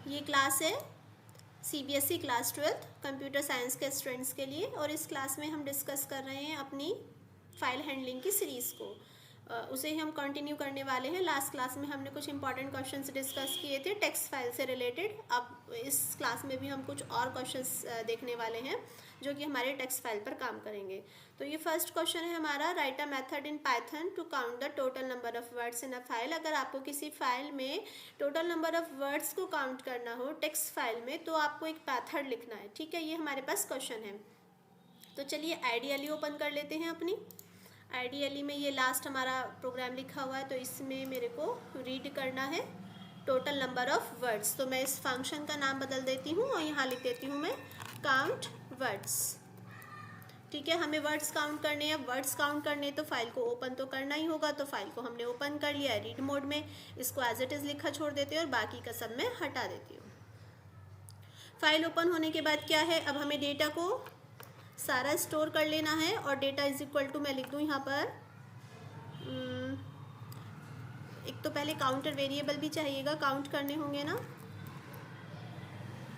ये क्लास है CBSE class 12 computer science के स्टूडेंट्स के लिए, और इस क्लास में हम डिस्कस कर रहे हैं अपनी फाइल हैंडलिंग की सीरीज़ को। उसे ही हम कंटिन्यू करने वाले हैं। लास्ट क्लास में हमने कुछ इंपॉर्टेंट क्वेश्चंस डिस्कस किए थे टेक्स्ट फाइल से रिलेटेड। अब इस क्लास में भी हम कुछ और क्वेश्चंस देखने वाले हैं जो कि हमारे टेक्स्ट फाइल पर काम करेंगे। तो ये फर्स्ट क्वेश्चन है हमारा, write a method in Python to count the total number of words in a file. अगर आपको किसी फाइल में टोटल नंबर ऑफ वर्ड्स को काउंट करना हो टेक्स्ट फाइल में, तो आपको एक मेथड लिखना है। ठीक है, ये हमारे पास क्वेश्चन है। तो चलिए आइडियली ओपन कर लेते हैं अपनी आइडियली में। ये लास्ट हमारा प्रोग्राम लिखा हुआ है, तो इसमें मेरे को रीड करना है टोटल नंबर ऑफ वर्ड्स। तो मैं इस फंक्शन का नाम बदल देती हूँ और यहाँ लिख देती हूँ मैं काउंट वर्ड्स। ठीक है, हमें वर्ड्स काउंट करने हैं। वर्ड्स काउंट करने तो फाइल को ओपन तो करना ही होगा, तो फाइल को हमने ओपन कर लिया है रीड मोड में। इसको एज इट इज़ लिखा छोड़ देती हूँ और बाकी का सब मैं हटा देती हूँ। फाइल ओपन होने के बाद क्या है, अब हमें डेटा को सारा स्टोर कर लेना है। और डेटा इज इक्वल टू, मैं लिख दूँ यहाँ पर, एक तो पहले काउंटर वेरिएबल भी चाहिएगा, काउंट करने होंगे ना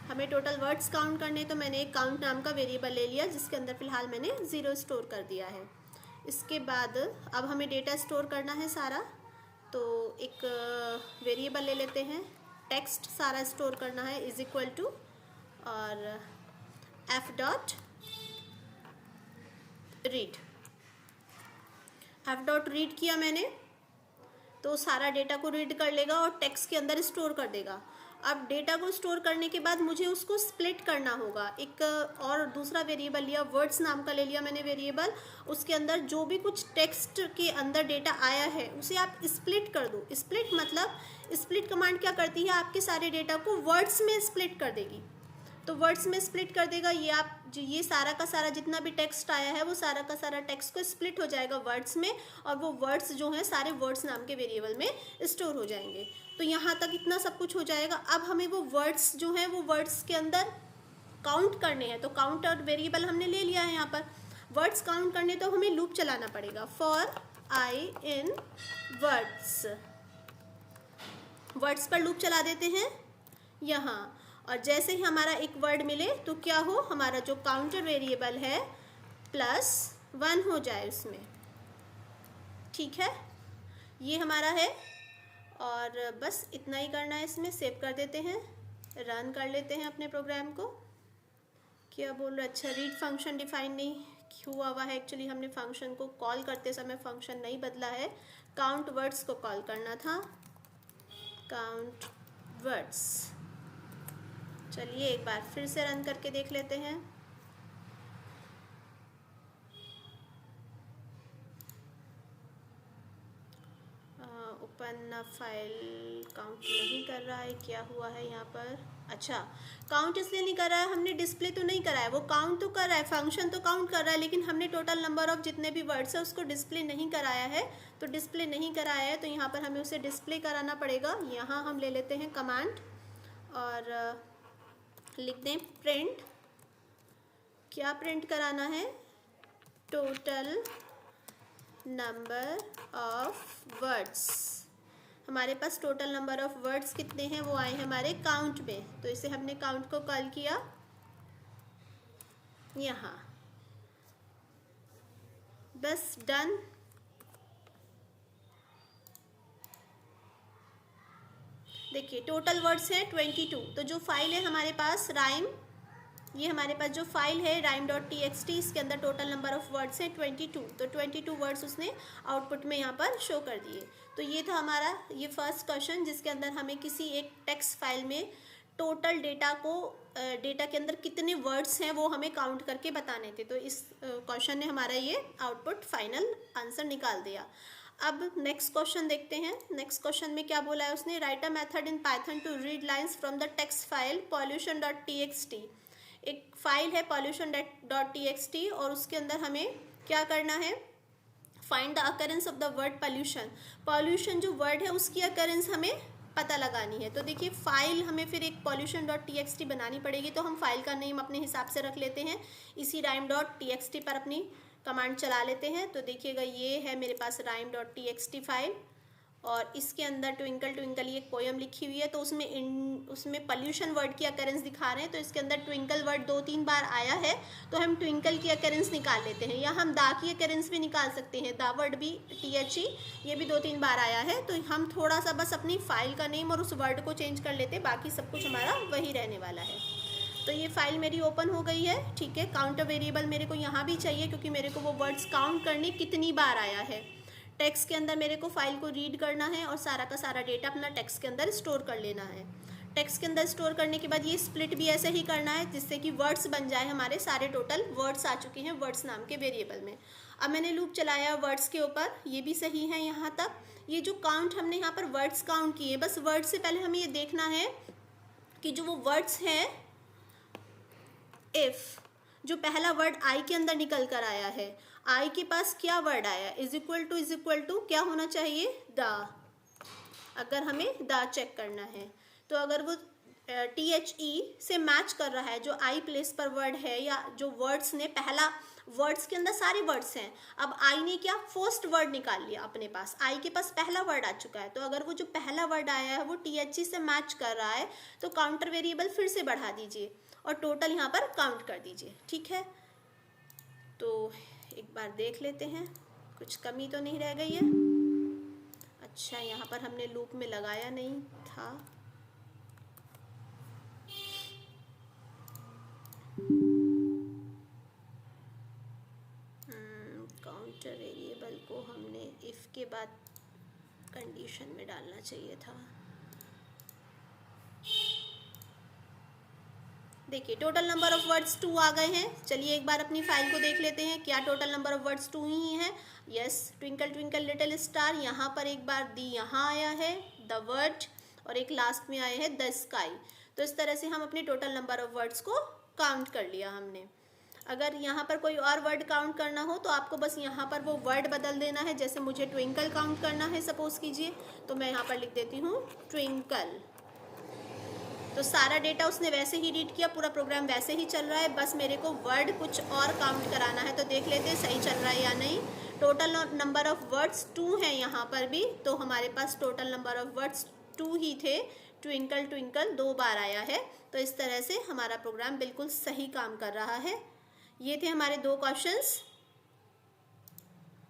हमें टोटल वर्ड्स काउंट करने। तो मैंने एक काउंट नाम का वेरिएबल ले लिया जिसके अंदर फ़िलहाल मैंने 0 स्टोर कर दिया है। इसके बाद अब हमें डेटा स्टोर करना है सारा, तो एक वेरिएबल ले लेते हैं, टेक्स्ट सारा स्टोर करना है इज इक्वल टू और एफ डॉट रीड किया मैंने, तो सारा डेटा को रीड कर लेगा और टेक्स्ट के अंदर स्टोर कर देगा। अब डेटा को स्टोर करने के बाद मुझे उसको स्प्लिट करना होगा। एक और दूसरा वेरिएबल लिया, वर्ड्स नाम का ले लिया मैंने वेरिएबल। उसके अंदर जो भी कुछ टेक्स्ट के अंदर डेटा आया है उसे आप स्प्लिट कर दो। स्प्लिट मतलब, स्प्लिट कमांड क्या करती है, आपके सारे डेटा को वर्ड्स में स्प्लिट कर देगी। तो वर्ड्स में स्प्लिट कर देगा। ये सारा का सारा जितना भी टेक्स्ट आया है वो सारा का सारा टेक्स्ट को स्प्लिट हो जाएगा वर्ड्स में, और वो वर्ड्स जो हैं सारे वर्ड्स नाम के वेरिएबल में स्टोर हो जाएंगे। तो यहाँ तक इतना सब कुछ हो जाएगा। अब हमें वो वर्ड्स जो हैं वो वर्ड्स के अंदर काउंट करने हैं। तो काउंट और वेरिएबल हमने ले लिया है यहाँ पर। वर्ड्स काउंट करने तो हमें लूप चलाना पड़ेगा, फॉर आई इन वर्ड्स पर लूप चला देते हैं यहाँ। और जैसे ही हमारा एक वर्ड मिले तो क्या हो, हमारा जो काउंटर वेरिएबल है +1 हो जाए उसमें। ठीक है, ये हमारा है और बस इतना ही करना है। इसमें सेव कर देते हैं, रन कर लेते हैं अपने प्रोग्राम को। क्या बोल रहे, अच्छा रीड फंक्शन डिफाइन नहीं हुआ हुआ है। एक्चुअली हमने फंक्शन को कॉल करते समय फंक्शन नहीं बदला है, काउंट वर्ड्स को कॉल करना था, काउंट वर्ड्स। चलिए एक बार फिर से रन करके देख लेते हैं। ओपन फाइल काउंट नहीं कर रहा है, क्या हुआ है यहाँ पर। अच्छा, काउंट इसलिए नहीं कर रहा है, हमने डिस्प्ले तो नहीं करा है। वो काउंट तो कर रहा है, फंक्शन तो काउंट कर रहा है, लेकिन हमने टोटल नंबर ऑफ जितने भी वर्ड्स है उसको डिस्प्ले नहीं कराया है। तो डिस्प्ले नहीं कराया है तो यहाँ पर हमें उसे डिस्प्ले कराना पड़ेगा। यहाँ हम ले लेते हैं कमांड और लिख दें प्रिंट। क्या प्रिंट कराना है, टोटल नंबर ऑफ वर्ड्स। हमारे पास टोटल नंबर ऑफ वर्ड्स कितने हैं, वो आए हैं हमारे काउंट में। तो इसे हमने काउंट को कॉल किया यहाँ, बस डन। देखिए टोटल वर्ड्स है 22। तो जो फाइल है हमारे पास राइम, ये हमारे पास जो फाइल है rhyme.txt, इसके अंदर टोटल नंबर ऑफ वर्ड्स है 22। तो 22 वर्ड्स उसने आउटपुट में यहाँ पर शो कर दिए। तो ये था हमारा ये फर्स्ट क्वेश्चन, जिसके अंदर हमें किसी एक टेक्स्ट फाइल में टोटल डेटा के अंदर कितने वर्ड्स हैं वो हमें काउंट करके बताने थे। तो इस क्वेश्चन ने हमारा ये आउटपुट फाइनल आंसर निकाल दिया। अब नेक्स्ट क्वेश्चन देखते हैं। नेक्स्ट क्वेश्चन में क्या बोला है उसने, write a method in Python to read lines from the text file pollution.txt। एक फाइल है pollution.txt और उसके अंदर हमें क्या करना है, find the occurrence of the word pollution. Pollution जो वर्ड है उसकी अकरेंस हमें पता लगानी है। तो देखिए फाइल हमें फिर एक pollution.txt बनानी पड़ेगी। तो हम फाइल का नेम अपने हिसाब से रख लेते हैं, इसी rhyme.txt पर अपनी कमांड चला लेते हैं। तो देखिएगा ये है मेरे पास rhyme.txt फाइल और इसके अंदर ट्विंकल ट्विंकल ये एक पोयम लिखी हुई है, तो उसमें पॉल्यूशन वर्ड की अकरेंस दिखा रहे हैं, तो इसके अंदर ट्विंकल वर्ड 2-3 बार आया है, तो हम ट्विंकल की अकरेंस निकाल लेते हैं, या हम दा की अकरेंस भी निकाल सकते हैं। दा वर्ड भी THE ये भी 2-3 बार आया है, तो हम थोड़ा सा बस अपनी फाइल का नेम और उस वर्ड को चेंज कर लेते हैं, बाकी सब कुछ हमारा वही रहने वाला है। तो ये फाइल मेरी ओपन हो गई है, ठीक है। काउंटर वेरिएबल मेरे को यहाँ भी चाहिए, क्योंकि मेरे को वो वर्ड्स काउंट करने कितनी बार आया है। टेक्स्ट के अंदर मेरे को फाइल को रीड करना है और सारा का सारा डेटा अपना टेक्स्ट के अंदर स्टोर कर लेना है। टेक्स्ट के अंदर स्टोर करने के बाद ये स्प्लिट भी ऐसे ही करना है, जिससे कि वर्ड्स बन जाए हमारे सारे टोटल वर्ड्स आ चुके हैं वर्ड्स नाम के वेरिएबल में। अब मैंने लूप चलाया वर्ड्स के ऊपर, ये भी सही है यहाँ तक। ये जो काउंट हमने यहाँ पर वर्ड्स काउंट किए, बस वर्ड्स से पहले हमें ये देखना है कि जो वो वर्ड्स हैं, इफ जो पहला वर्ड आई के अंदर निकल कर आया है, आई के पास क्या वर्ड आया, इज इक्वल टू क्या होना चाहिए, द। अगर हमें द चेक करना है, तो अगर वो THE से मैच कर रहा है, जो आई प्लेस पर वर्ड है, या जो वर्ड्स ने पहला, वर्ड्स के अंदर सारे वर्ड्स हैं, अब आई ने क्या फर्स्ट वर्ड निकाल लिया अपने पास, आई के पास पहला वर्ड आ चुका है, तो अगर वो जो पहला वर्ड आया है वो THE से मैच कर रहा है, तो काउंटर वेरिएबल फिर से बढ़ा दीजिए और टोटल यहाँ पर काउंट कर दीजिए, ठीक है। तो एक बार देख लेते हैं, कुछ कमी तो नहीं रह गई है। अच्छा, यहाँ पर हमने लूप में लगाया नहीं था। काउंटर वेरिएबल को हमने इफ के बाद कंडीशन में डालना चाहिए था। देखिए टोटल नंबर ऑफ वर्ड्स 2 आ गए हैं। चलिए एक बार अपनी फाइल को देख लेते हैं, क्या टोटल नंबर ऑफ वर्ड्स 2 ही है। Yes, twinkle twinkle little star, यहाँ पर एक बार दी यहाँ आया है, द वर्ड, और एक लास्ट में आया है द स्काई। तो इस तरह से हम अपने टोटल नंबर ऑफ वर्ड्स को काउंट कर लिया हमने। अगर यहाँ पर कोई और वर्ड काउंट करना हो तो आपको बस यहाँ पर वो वर्ड बदल देना है। जैसे मुझे ट्विंकल काउंट करना है सपोज कीजिए, तो मैं यहाँ पर लिख देती हूँ ट्विंकल। तो सारा डेटा उसने वैसे ही रीड किया, पूरा प्रोग्राम वैसे ही चल रहा है, बस मेरे को वर्ड कुछ और काउंट कराना है। तो देख लेते हैं सही चल रहा है या नहीं। टोटल नंबर ऑफ वर्ड्स 2 है यहाँ पर भी, तो हमारे पास टोटल नंबर ऑफ वर्ड्स 2 ही थे। ट्विंकल ट्विंकल 2 बार आया है, तो इस तरह से हमारा प्रोग्राम बिल्कुल सही काम कर रहा है। ये थे हमारे 2 क्वेश्चंस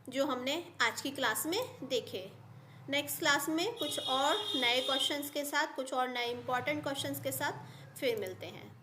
जो हमने आज की क्लास में देखे। नेक्स्ट क्लास में कुछ और नए क्वेश्चंस के साथ, कुछ और नए इंपॉर्टेंट क्वेश्चंस के साथ फिर मिलते हैं।